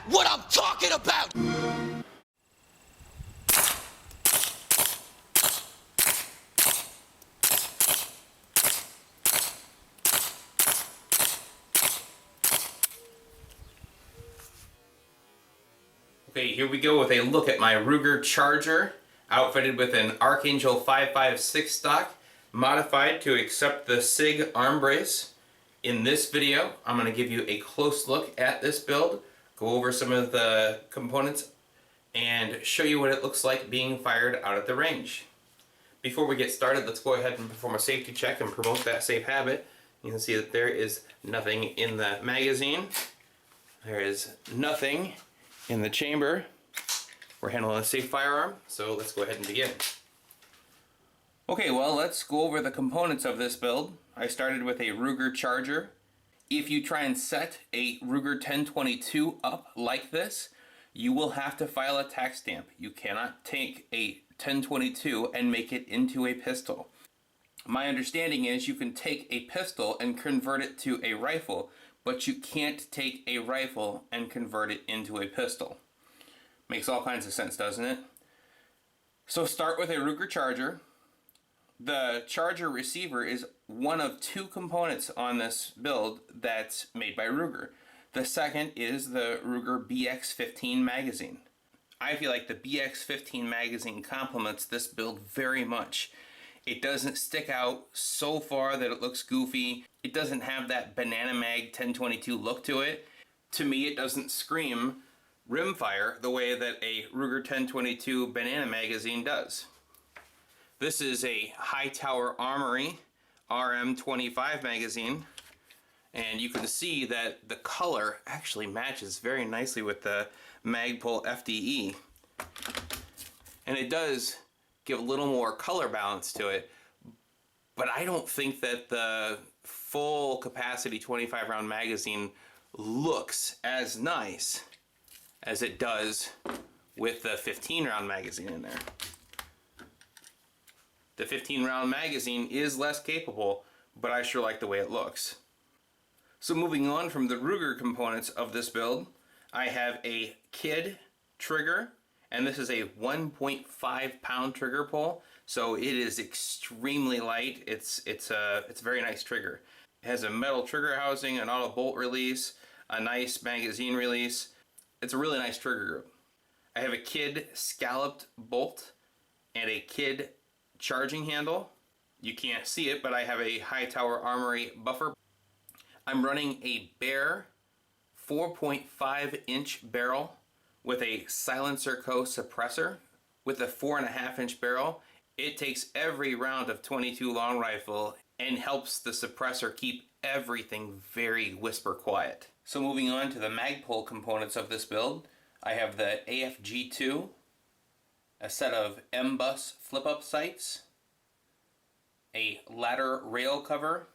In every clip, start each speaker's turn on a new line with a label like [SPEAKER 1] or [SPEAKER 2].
[SPEAKER 1] what I'm talking about!
[SPEAKER 2] Okay, here we go with a look at my Ruger Charger, outfitted with an Archangel 5.56 stock, modified to accept the Sig arm brace. In this video, I'm going to give you a close look at this build, go over some of the components, and show you what it looks like being fired out at the range. Before we get started, let's go ahead and perform a safety check and promote that safe habit. You can see that there is nothing in the magazine. There is nothing in the chamber. We're handling a safe firearm, so let's go ahead and begin. Okay, well, let's go over the components of this build. I started with a Ruger Charger. If you try and set a Ruger 1022 up like this, you will have to file a tax stamp. You cannot take a 1022 and make it into a pistol. My understanding is you can take a pistol and convert it to a rifle, but you can't take a rifle and convert it into a pistol. Makes all kinds of sense, doesn't it? So start with a Ruger Charger. The Charger receiver is one of two components on this build that's made by Ruger. The second is the Ruger BX15 magazine. I feel like the BX15 magazine complements this build very much. It doesn't stick out so far that it looks goofy. It doesn't have that Banana Mag 1022 look to it. To me, it doesn't scream rimfire the way that a Ruger 1022 Banana magazine does. This is a Hightower Armory RM25 magazine, and you can see that the color actually matches very nicely with the Magpul FDE. And it does give a little more color balance to it, but I don't think that the full capacity 25 round magazine looks as nice as it does with the 15 round magazine in there. The 15 round magazine is less capable, but I sure like the way it looks. So moving on from the Ruger components of this build, I have a Kid trigger, and this is a 1.5 pound trigger pull, so it is extremely light. It's a very nice trigger. It has a metal trigger housing, an auto bolt release, a nice magazine release. It's a really nice trigger group. I have a Kid scalloped bolt and a Kid charging handle. You can't see it, but I have a Hightower Armory buffer. I'm running a Bear 4.5 inch barrel with a Silencer Co. suppressor. With a 4.5 inch barrel, it takes every round of 22 long rifle and helps the suppressor keep everything very whisper quiet. So moving on to the Magpul components of this build, I have the AFG2, a set of M-Bus flip-up sights, a ladder rail cover,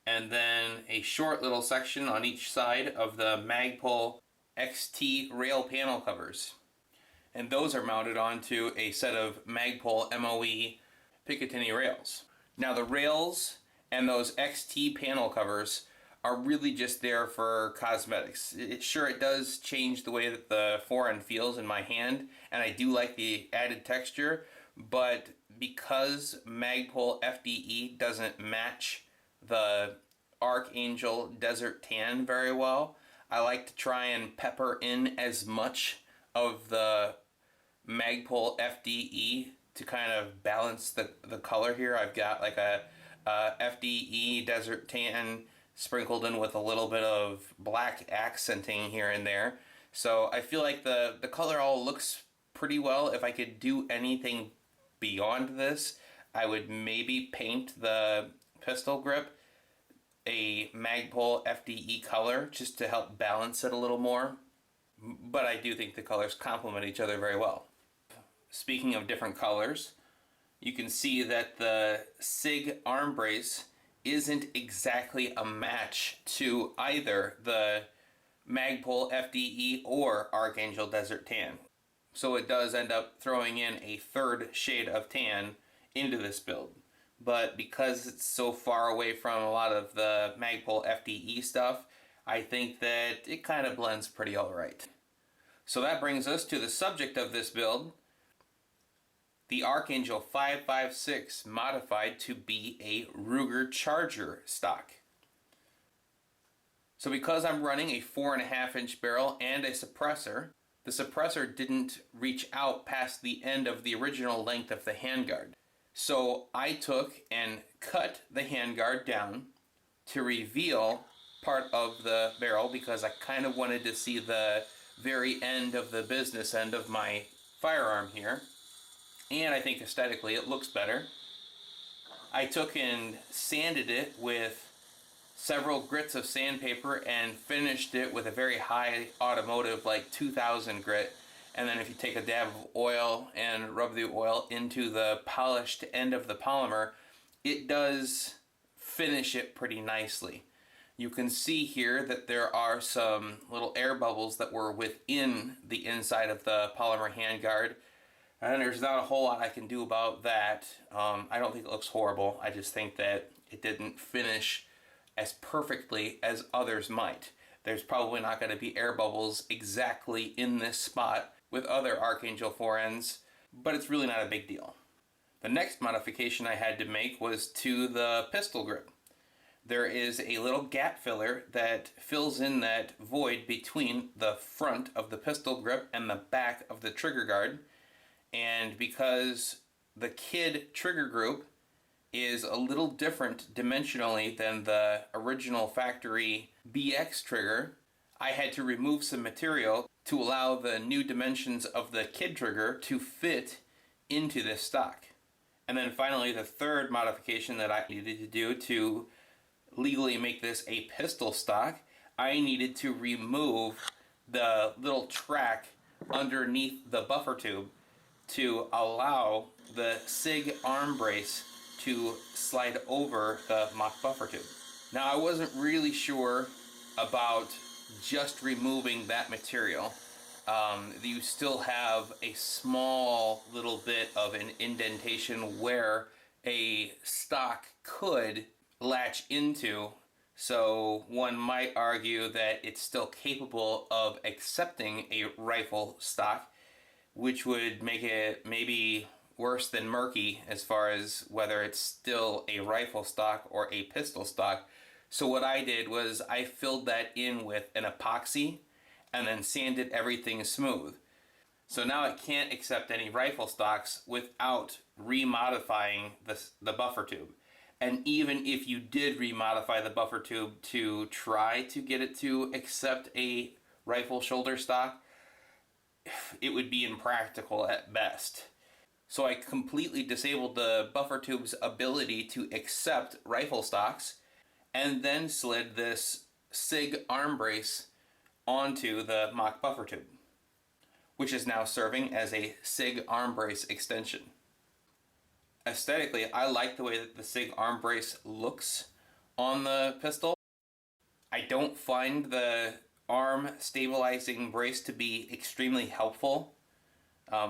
[SPEAKER 2] and then a short little section on each side of the Magpul XT rail panel covers. And those are mounted onto a set of Magpul MOE Picatinny rails. Now the rails and those XT panel covers are really just there for cosmetics. It does change the way that the forend feels in my hand, and I do like the added texture, but because Magpul FDE doesn't match the Archangel Desert Tan very well, I like to try and pepper in as much of the Magpul FDE to kind of balance the color here. I've got like a FDE Desert Tan sprinkled in with a little bit of black accenting here and there. So I feel like the color all looks pretty well. If I could do anything beyond this, I would maybe paint the pistol grip a Magpul FDE color just to help balance it a little more. But I do think the colors complement each other very well. Speaking of different colors, you can see that the Sig arm brace isn't exactly a match to either the Magpul FDE or Archangel Desert Tan. So it does end up throwing in a third shade of tan into this build. But because it's so far away from a lot of the Magpul FDE stuff, I think that it kind of blends pretty alright. So that brings us to the subject of this build, the Archangel 556 modified to be a Ruger Charger stock. So because I'm running a 4.5-inch barrel and a suppressor, the suppressor didn't reach out past the end of the original length of the handguard. So I took and cut the handguard down to reveal part of the barrel because I kind of wanted to see the very end of the business end of my firearm here. And I think aesthetically it looks better. I took and sanded it with several grits of sandpaper and finished it with a very high automotive, like 2000 grit. And then if you take a dab of oil and rub the oil into the polished end of the polymer, it does finish it pretty nicely. You can see here that there are some little air bubbles that were within the inside of the polymer handguard. And there's not a whole lot I can do about that. I don't think it looks horrible. I just think that it didn't finish as perfectly as others might. There's probably not going to be air bubbles exactly in this spot with other Archangel 4Ns, but it's really not a big deal. The next modification I had to make was to the pistol grip. There is a little gap filler that fills in that void between the front of the pistol grip and the back of the trigger guard. And because the kid trigger group is a little different dimensionally than the original factory BX trigger, I had to remove some material to allow the new dimensions of the kid trigger to fit into this stock. And then finally, the third modification that I needed to do to legally make this a pistol stock, I needed to remove the little track underneath the buffer tube to allow the Sig arm brace to slide over the mock buffer tube. Now, I wasn't really sure about just removing that material. You still have a small little bit of an indentation where a stock could latch into, so one might argue that it's still capable of accepting a rifle stock, which would make it maybe worse than murky as far as whether it's still a rifle stock or a pistol stock. So what I did was I filled that in with an epoxy and then sanded everything smooth. So now it can't accept any rifle stocks without remodifying the buffer tube. And even if you did remodify the buffer tube to try to get it to accept a rifle shoulder stock, it would be impractical at best. So I completely disabled the buffer tube's ability to accept rifle stocks and then slid this Sig arm brace onto the mock buffer tube, which is now serving as a Sig arm brace extension. Aesthetically, I like the way that the Sig arm brace looks on the pistol. I don't find the arm stabilizing brace to be extremely helpful.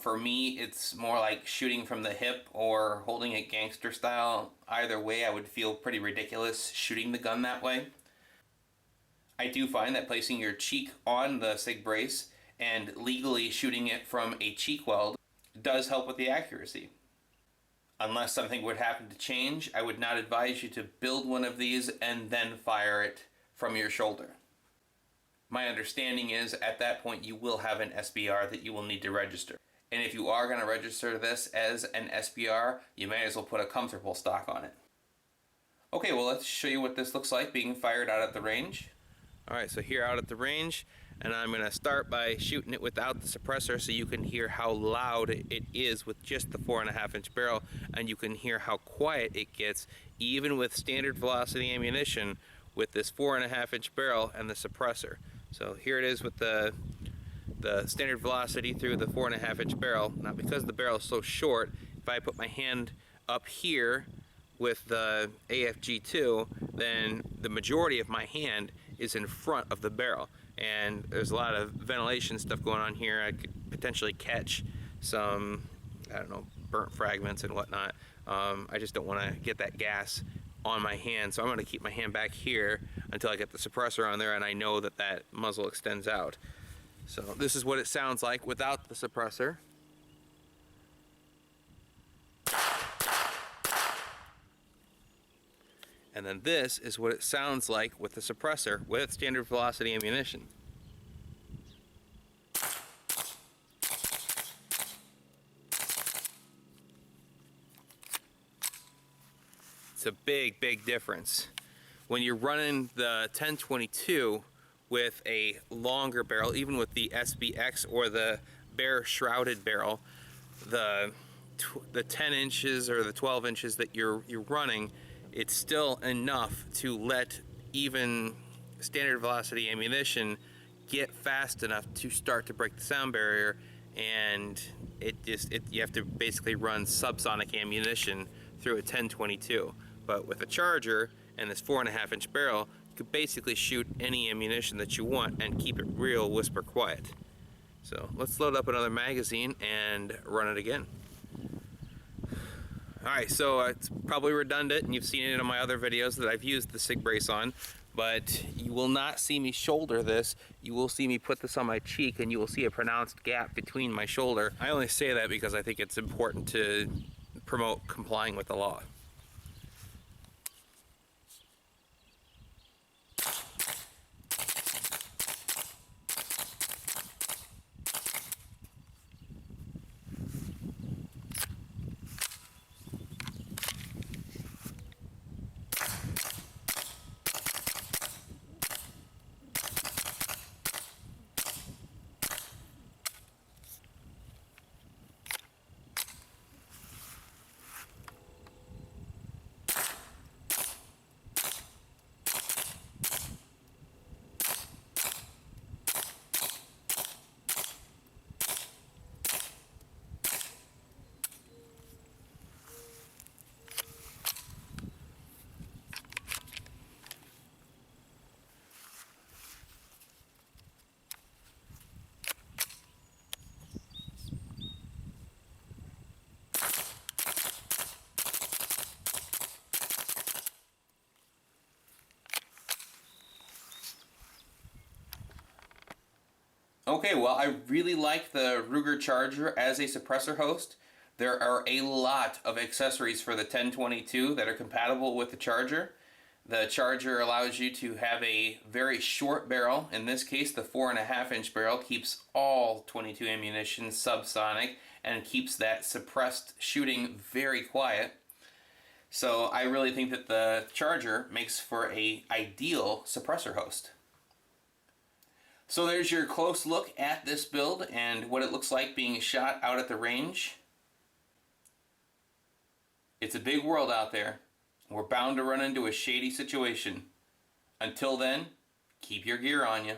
[SPEAKER 2] For me, it's more like shooting from the hip or holding it gangster style. Either way, I would feel pretty ridiculous shooting the gun that way. I do find that placing your cheek on the Sig brace and legally shooting it from a cheek weld does help with the accuracy. Unless something would happen to change, I would not advise you to build one of these and then fire it from your shoulder. My understanding is at that point you will have an SBR that you will need to register. And if you are going to register this as an SBR, you may as well put a comfortable stock on it. Okay, well, let's show you what this looks like being fired out at the range. Alright, so here out at the range, and I'm going to start by shooting it without the suppressor so you can hear how loud it is with just the 4.5-inch barrel, and you can hear how quiet it gets even with standard velocity ammunition with this 4.5-inch barrel and the suppressor. So here it is with the standard velocity through the 4.5-inch barrel. Now, because the barrel is so short, if I put my hand up here with the AFG2, then the majority of my hand is in front of the barrel, and there's a lot of ventilation stuff going on here. I could potentially catch some, I don't know, burnt fragments and whatnot. I just don't want to get that gas on my hand, so I'm going to keep my hand back here until I get the suppressor on there and I know that that muzzle extends out. So this is what it sounds like without the suppressor. And then this is what it sounds like with the suppressor with standard velocity ammunition. It's a big, big difference. When you're running the 1022 with a longer barrel, even with the SBX or the bare shrouded barrel, the 10 inches or the 12 inches that you're running, it's still enough to let even standard velocity ammunition get fast enough to start to break the sound barrier, and you have to basically run subsonic ammunition through a 1022. But with a charger and this 4.5 inch barrel, you could basically shoot any ammunition that you want and keep it real whisper quiet. So let's load up another magazine and run it again. Alright, so it's probably redundant, and you've seen it in my other videos that I've used the Sig Brace on, but you will not see me shoulder this. You will see me put this on my cheek, and you will see a pronounced gap between my shoulder. I only say that because I think it's important to promote complying with the law. Okay, well, I really like the Ruger charger as a suppressor host. There are a lot of accessories for the 1022 that are compatible with the charger. The charger allows you to have a very short barrel. In this case, the 4.5 inch barrel keeps all 22 ammunition subsonic and keeps that suppressed shooting very quiet. So I really think that the charger makes for an ideal suppressor host. So there's your close look at this build and what it looks like being shot out at the range. It's a big world out there. We're bound to run into a shady situation. Until then, keep your gear on you.